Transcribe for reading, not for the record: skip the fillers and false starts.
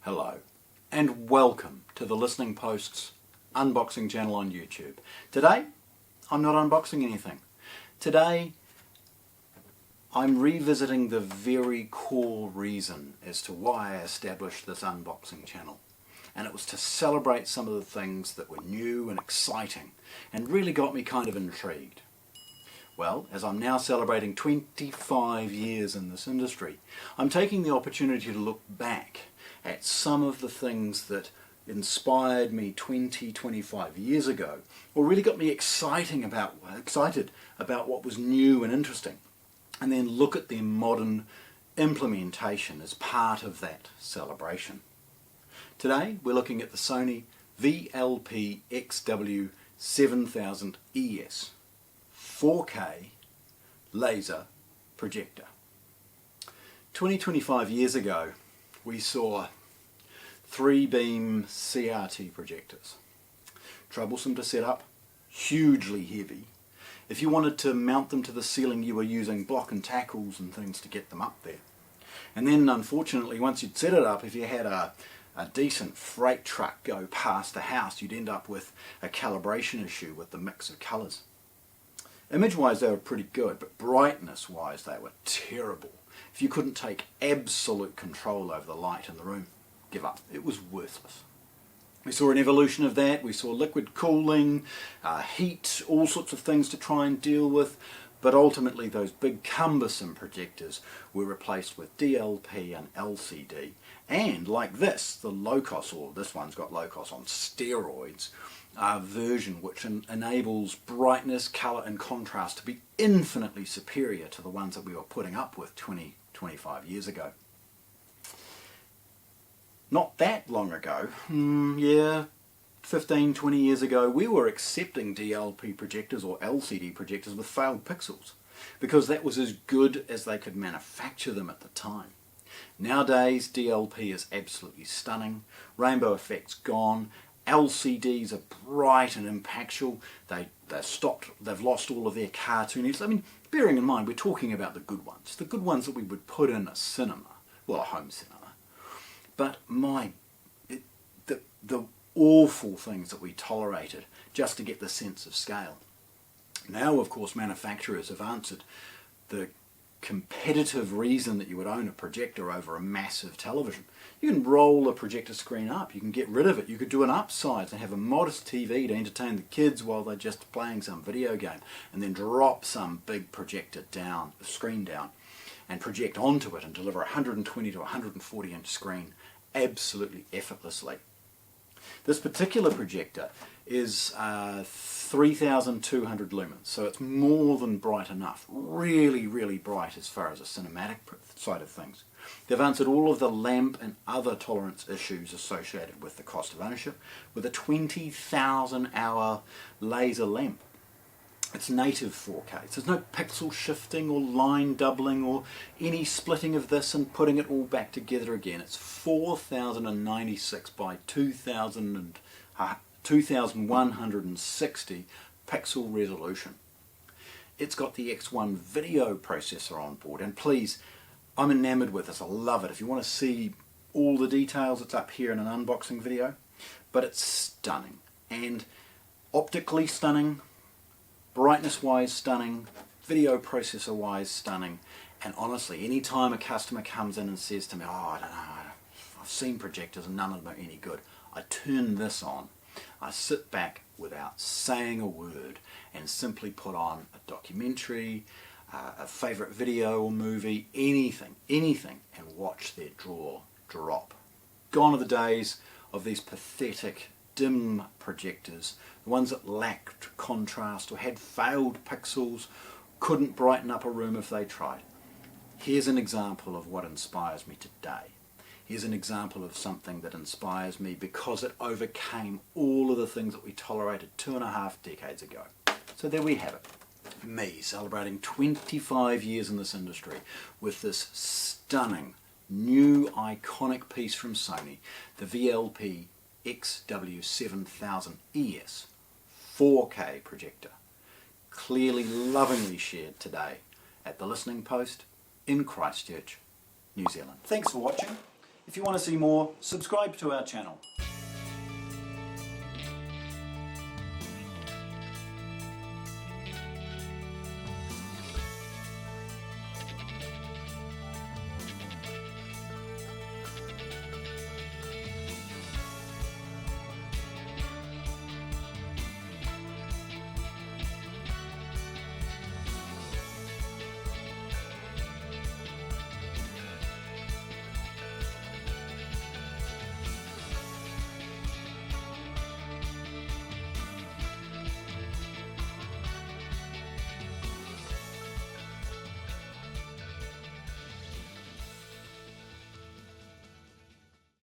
Hello and welcome to the Listening Post's unboxing channel on YouTube. Today I'm not unboxing anything. Today I'm revisiting the very core reason as to why I established this unboxing channel, and it was to celebrate some of the things that were new and exciting and really got me kind of intrigued. Well, as I'm now celebrating 25 years in this industry, I'm taking the opportunity to look back at some of the things that inspired me 25 years ago, or really got me excited about what was new and interesting, and then look at their modern implementation as part of that celebration. Today we're looking at the Sony VPL-XW7000ES 4K laser projector. 25 years ago we saw 3-beam CRT projectors. Troublesome to set up, hugely heavy. If you wanted to mount them to the ceiling you were using block and tackles and things to get them up there. And then unfortunately once you'd set it up, if you had a decent freight truck go past the house, you'd end up with a calibration issue with the mix of colours. Image-wise they were pretty good, but brightness-wise they were terrible. If you couldn't take absolute control over the light in the room, give up. It was worthless. We saw an evolution of that. We saw liquid cooling, heat, all sorts of things to try and deal with, but ultimately those big cumbersome projectors were replaced with DLP and LCD, and like this, the low-cost, or this one's got low-cost on steroids, version which enables brightness, colour and contrast to be infinitely superior to the ones that we were putting up with 25 years ago. Not that long ago, 15-20 years ago, we were accepting DLP projectors or LCD projectors with failed pixels because that was as good as they could manufacture them at the time. Nowadays DLP is absolutely stunning, rainbow effect's gone, LCDs are bright and impactful, they've lost all of their cartooniness. I mean, bearing in mind we're talking about the good ones that we would put in a cinema, well a home cinema. But the awful things that we tolerated just to get the sense of scale. Now of course manufacturers have answered the competitive reason that you would own a projector over a massive television. You can roll a projector screen up, you can get rid of it, you could do an upsize and have a modest TV to entertain the kids while they're just playing some video game, and then drop some big projector down, screen down, and project onto it and deliver a 120 to 140 inch screen absolutely effortlessly. This particular projector is 3200 lumens, so it's more than bright enough. Really, really bright as far as a cinematic side of things. They've answered all of the lamp and other tolerance issues associated with the cost of ownership with a 20,000 hour laser lamp. It's native 4K, so there's no pixel shifting or line doubling or any splitting of this and putting it all back together again. It's 4096 by 2160 pixel resolution. It's got the X1 video processor on board, and please, I'm enamored with this, I love it. If you want to see all the details, it's up here in an unboxing video, but it's stunning, and optically stunning, brightness wise stunning, video processor wise stunning, and honestly anytime a customer comes in and says to me, oh I don't know, I've seen projectors and none of them are any good, I turn this on, I sit back without saying a word and simply put on a documentary, a favourite video or movie, anything, and watch their draw drop. Gone are the days of these pathetic dim projectors, the ones that lacked contrast or had failed pixels, couldn't brighten up a room if they tried. Here's an example of what inspires me today. Here's an example of something that inspires me because it overcame all of the things that we tolerated 2.5 decades ago. So there we have it. Me celebrating 25 years in this industry with this stunning, new, iconic piece from Sony, the VPL-XW7000ES 4K projector, clearly lovingly shared today at the Listening Post in Christchurch, New Zealand. Thanks for watching. If you want to see more, subscribe to our channel.